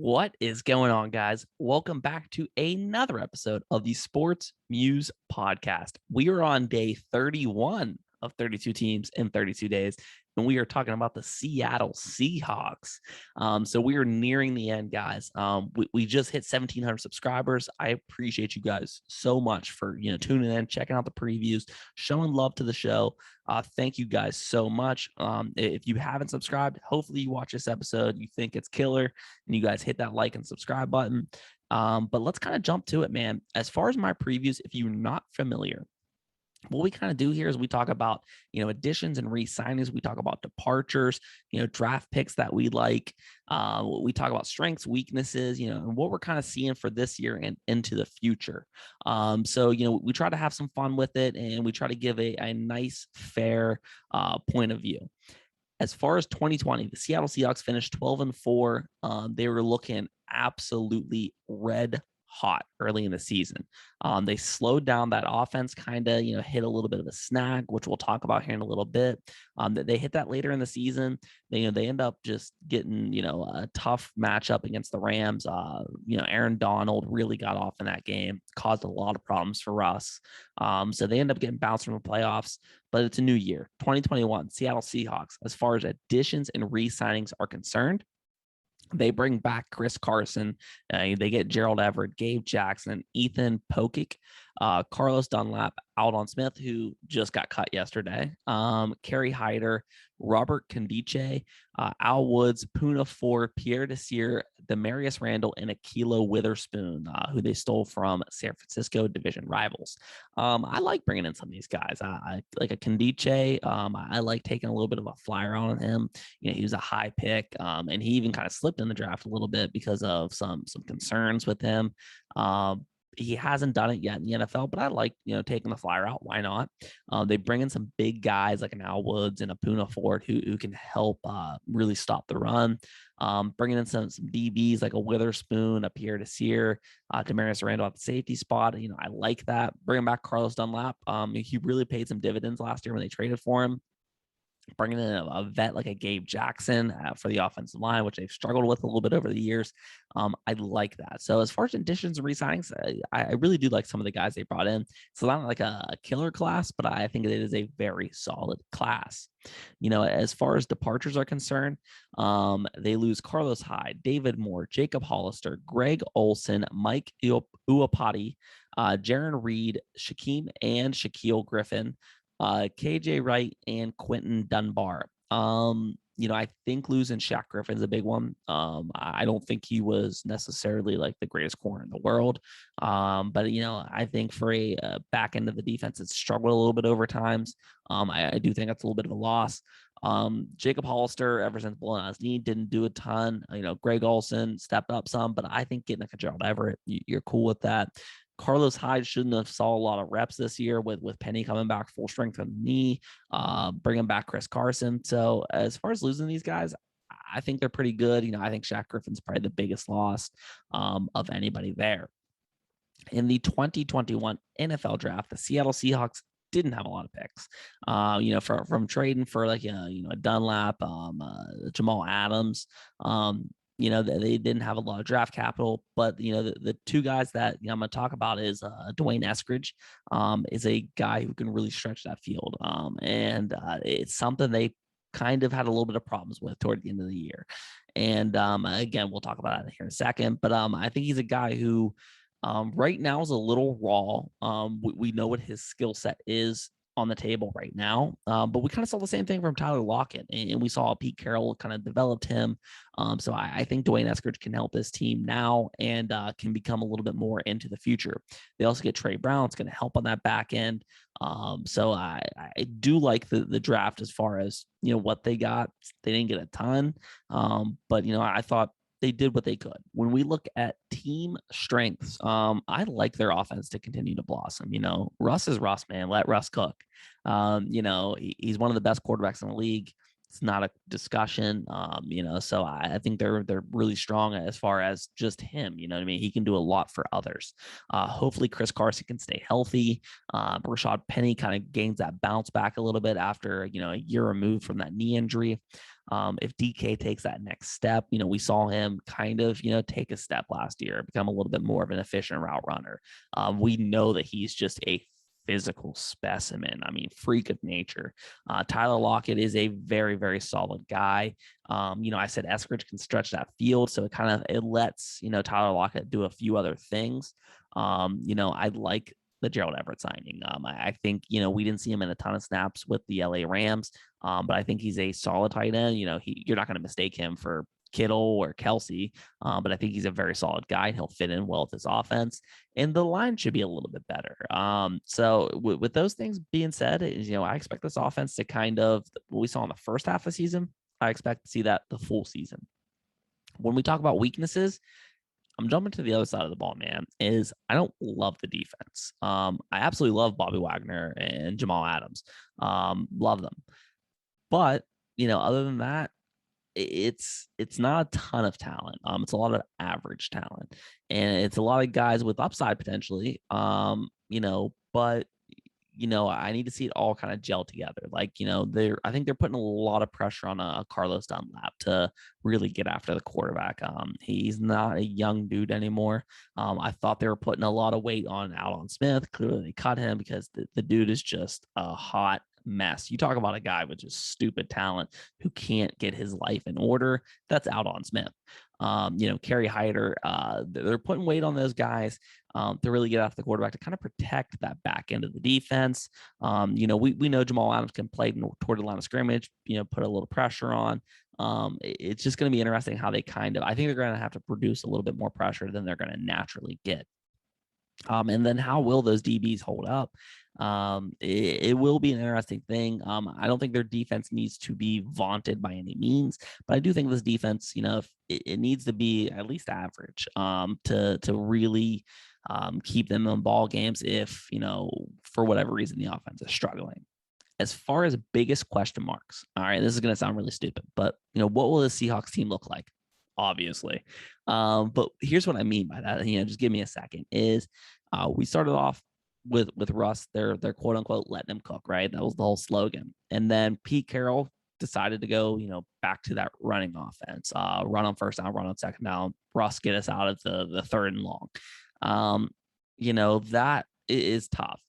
What is going on, guys? Welcome back to another episode of the Sports Muse podcast. We are on day 31 of 32 teams in 32 days, and we are talking about the Seattle Seahawks. So we are nearing the end, guys. We just hit 1,700 subscribers. I appreciate you guys so much for tuning in, checking out the previews, showing love to the show. Thank you guys so much. If you haven't subscribed, hopefully you watch this episode, you think it's killer, and you guys hit that like and subscribe button. But let's kind of jump to it, man. As far as my previews, if you're not familiar, what we kind of do here is we talk about, additions and re-signings. We talk about departures, draft picks that we like. We talk about strengths, weaknesses, and what we're kind of seeing for this year and into the future. So we try to have some fun with it, and we try to give a nice, fair point of view. As far as 2020, the Seattle Seahawks finished 12-4. They were looking absolutely red hot early in the season. They slowed down that offense, kind of, hit a little bit of a snag, which we'll talk about here in a little bit. They hit that later in the season. They end up just getting, a tough matchup against the Rams. Aaron Donald really got off in that game, caused a lot of problems for Russ. So they end up getting bounced from the playoffs, but it's a new year, 2021, Seattle Seahawks. As far as additions and re-signings are concerned, they bring back Chris Carson. They get Gerald Everett, Gabe Jackson, Ethan Pokic, Carlos Dunlap, Aldon Smith, who just got cut yesterday, Kerry Hyder, Robert Condiche, Al Woods, Puna Ford, Pierre Desir, Demarius Randall, and Akilo Witherspoon, who they stole from San Francisco division rivals. I like bringing in some of these guys. I like a Condiche. I like taking a little bit of a flyer on him. He was a high pick, and he even kind of slipped in the draft a little bit because of some concerns with him. He hasn't done it yet in the NFL, but I like, taking the flyer out. Why not? They bring in some big guys like an Al Woods and a Puna Ford who can help really stop the run. Bringing in some DBs like a Witherspoon, a Pierre Desir, Demarius Randall at the safety spot. I like that. Bringing back Carlos Dunlap. He really paid some dividends last year when they traded for him. Bringing in a vet like a Gabe Jackson for the offensive line, which they've struggled with a little bit over the years. I like that. So as far as additions and re-signings, I really do like some of the guys they brought in. It's not like a killer class, but I think it is a very solid class. As far as departures are concerned, they lose Carlos Hyde, David Moore, Jacob Hollister, Greg Olson, Mike Uapati, Jaron Reed, Shaquem and Shaquille Griffin, KJ Wright, and Quentin Dunbar. I think losing Shaq Griffin's a big one. I don't think he was necessarily like the greatest corner in the world. But I think for a back end of the defense, it's struggled a little bit over times. I do think that's a little bit of a loss. Jacob Hollister, ever since blowing out his knee, didn't do a ton. Greg Olson stepped up some, but I think getting like a Gerald Everett, you're cool with that. Carlos Hyde shouldn't have saw a lot of reps this year with Penny coming back full strength on the knee, bringing back Chris Carson. So as far as losing these guys, I think they're pretty good. I think Shaq Griffin's probably the biggest loss of anybody there. In the 2021 NFL draft, the Seattle Seahawks didn't have a lot of picks, from trading for like, a Dunlap, Jamal Adams, they didn't have a lot of draft capital, but the two guys that I'm going to talk about is Dwayne Eskridge, is a guy who can really stretch that field, and it's something they kind of had a little bit of problems with toward the end of the year. And again, we'll talk about that here in a second, but I think he's a guy who right now is a little raw. We know what his skill set is on the table right now. But we kind of saw the same thing from Tyler Lockett, and we saw Pete Carroll kind of developed him. So I think Dwayne Eskridge can help this team now and can become a little bit more into the future. They also get Trey Brown. It's going to help on that back end. So I do like the draft as far as, what they got. They didn't get a ton, but, I thought they did what they could. When we look at team strengths, I like their offense to continue to blossom. Russ is Russ, man. Let Russ cook. He's one of the best quarterbacks in the league. It's not a discussion, so I think they're really strong as far as just him. You know what I mean? He can do a lot for others. Hopefully Chris Carson can stay healthy. Rashad Penny kind of gains that bounce back a little bit after, a year removed from that knee injury. If DK takes that next step, we saw him kind of, take a step last year, become a little bit more of an efficient route runner. We know that he's just a physical specimen. I mean, freak of nature. Tyler Lockett is a very, very solid guy. I said Eskridge can stretch that field, so it lets Tyler Lockett do a few other things. I like the Gerald Everett signing. I think we didn't see him in a ton of snaps with the LA Rams, but I think he's a solid tight end. You're not going to mistake him for Kittle or Kelsey, but I think he's a very solid guy. He'll fit in well with his offense, and the line should be a little bit better. So with those things being said, I expect this offense to kind of what we saw in the first half of the season. I expect to see that the full season. When we talk about weaknesses, I'm jumping to the other side of the ball, man, is I don't love the defense. I absolutely love Bobby Wagner and Jamal Adams. Love them. But, other than that, it's not a ton of talent. It's a lot of average talent, and it's a lot of guys with upside potentially. But I need to see it all kind of gel together. I think they're putting a lot of pressure on Carlos Dunlap to really get after the quarterback. He's not a young dude anymore. I thought they were putting a lot of weight on Aldon Smith. Clearly they cut him because the dude is just a hot mess. You talk about a guy with just stupid talent who can't get his life in order. That's Aldon Smith. Kerry Hyder, they're putting weight on those guys to really get after the quarterback to kind of protect that back end of the defense. We know Jamal Adams can play toward the line of scrimmage, put a little pressure on. It's just going to be interesting how they I think they're going to have to produce a little bit more pressure than they're going to naturally get. And then how will those DBs hold up? It will be an interesting thing. I don't think their defense needs to be vaunted by any means, but I do think this defense, it needs to be at least average to really keep them in ball games if, for whatever reason, the offense is struggling. As far as biggest question marks, all right, this is going to sound really stupid, but, what will the Seahawks team look like? Obviously. But here's what I mean by that. Just give me a second. We started off with Russ, they're quote unquote letting him cook, right? That was the whole slogan. And then Pete Carroll decided to go, back to that running offense, run on first down, run on second down, Russ get us out of the third and long. That is tough.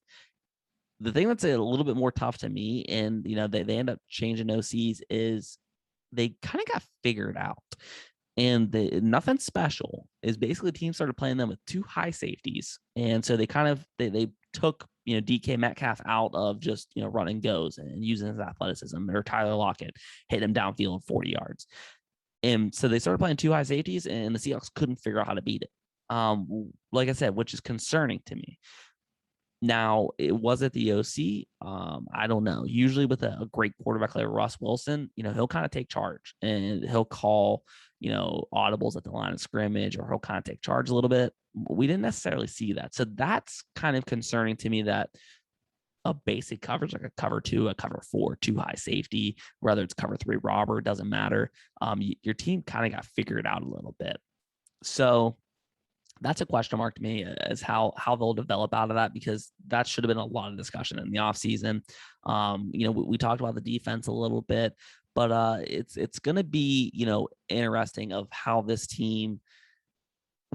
The thing that's a little bit more tough to me, and they end up changing OCs, is they kind of got figured out. And nothing special is basically the team started playing them with two high safeties. And so they took, DK Metcalf out of just, run and goes and using his athleticism, or Tyler Lockett hit him downfield 40 yards. And so they started playing two high safeties, and the Seahawks couldn't figure out how to beat it. Like I said, which is concerning to me. Now, it was at the OC. I don't know. Usually with a great quarterback like Russ Wilson, he'll kind of take charge and he'll call, audibles at the line of scrimmage, or he'll kind of take charge a little bit. We didn't necessarily see that. So that's kind of concerning to me, that a basic coverage like a cover 2, a cover 4, 2 high safety, whether it's cover 3 robber, doesn't matter. Your team kind of got figured out a little bit. So that's a question mark to me, as how they'll develop out of that, because that should have been a lot of discussion in the offseason. We talked about the defense a little bit, but it's going to be, interesting of how this team,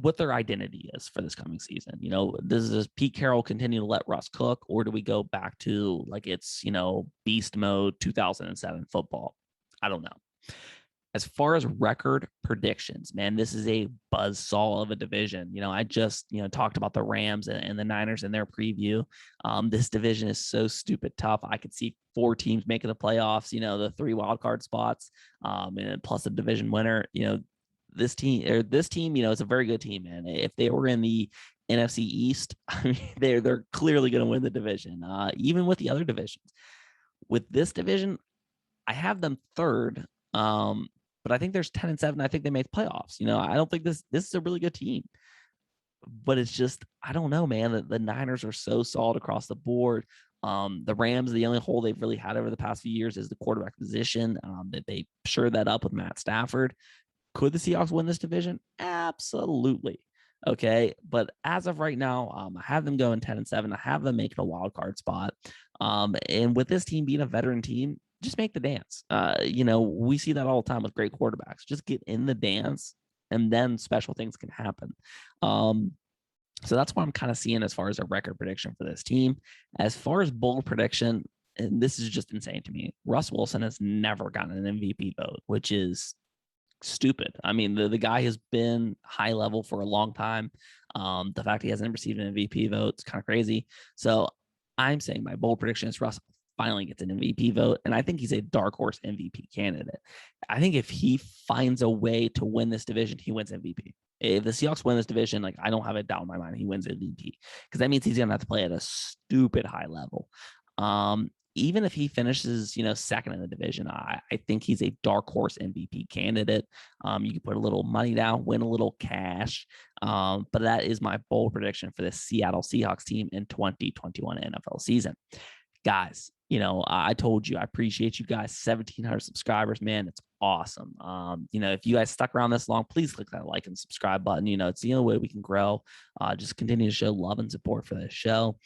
what their identity is for this coming season. Does Pete Carroll continue to let Russ cook, or do we go back to it's, beast mode 2007 football? I don't know. As far as record predictions, man, this is a buzzsaw of a division. I just, talked about the Rams and the Niners in their preview. This division is so stupid tough. I could see 4 teams making the playoffs, the 3 wild card spots, and plus a division winner. This team, is a very good team, man. If they were in the NFC East, I mean, they're clearly going to win the division, even with the other divisions. With this division, I have them third. But I think there's 10-7. I think they make playoffs. I don't think this is a really good team, but it's just, I don't know, man. The Niners are so solid across the board. The Rams, the only hole they've really had over the past few years is the quarterback position. That they shored that up with Matt Stafford. Could the Seahawks win this division? Absolutely. Okay. But as of right now, I have them going 10-7. I have them making a wild card spot. And with this team being a veteran team, just make the dance. We see that all the time with great quarterbacks. Just get in the dance, and then special things can happen. Um, so that's what I'm kind of seeing as far as a record prediction for this team. As far as bold prediction, and this is just insane to me, Russ Wilson has never gotten an MVP vote, which is stupid. I mean, the guy has been high level for a long time. The fact he hasn't received an MVP vote is kind of crazy. So I'm saying my bold prediction is Russ finally gets an MVP vote, and I think he's a dark horse MVP candidate. I think if he finds a way to win this division, he wins MVP. If the Seahawks win this division, like, I don't have a doubt in my mind he wins MVP, because that means he's gonna have to play at a stupid high level. Even if he finishes, second in the division, I think he's a dark horse MVP candidate. You can put a little money down, win a little cash. But that is my bold prediction for the Seattle Seahawks team in 2021 NFL season. Guys, I told you, I appreciate you guys. 1,700 subscribers, man. It's awesome. If you guys stuck around this long, please click that like and subscribe button. It's the only way we can grow. Just continue to show love and support for this show.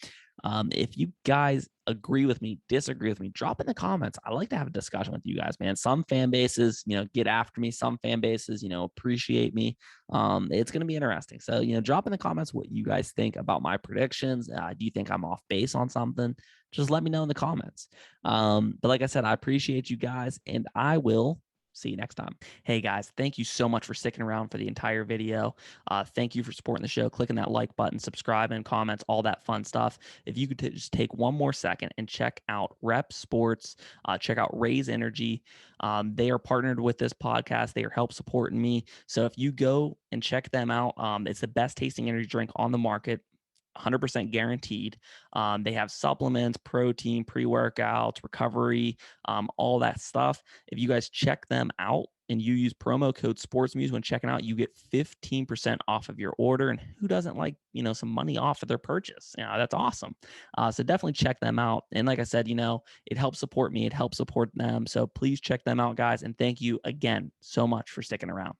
If you guys agree with me, disagree with me, drop in the comments. I like to have a discussion with you guys, man. Some fan bases, get after me. Some fan bases, appreciate me. It's going to be interesting. So, drop in the comments what you guys think about my predictions. Do you think I'm off base on something? Just let me know in the comments. But like I said, I appreciate you guys, and I will see you next time. Hey guys, thank you so much for sticking around for the entire video. Thank you for supporting the show, clicking that like button, subscribing, comments, all that fun stuff. If you could just take one more second and check out Rep Sports, check out Raise Energy. They are partnered with this podcast. They are help supporting me. So if you go and check them out, it's the best tasting energy drink on the market. 100% guaranteed. They have supplements, protein, pre-workouts, recovery, all that stuff. If you guys check them out and you use promo code SportsMuse when checking out, you get 15% off of your order. And who doesn't like, some money off of their purchase? That's awesome. So definitely check them out. And like I said, it helps support me. It helps support them. So please check them out, guys. And thank you again so much for sticking around.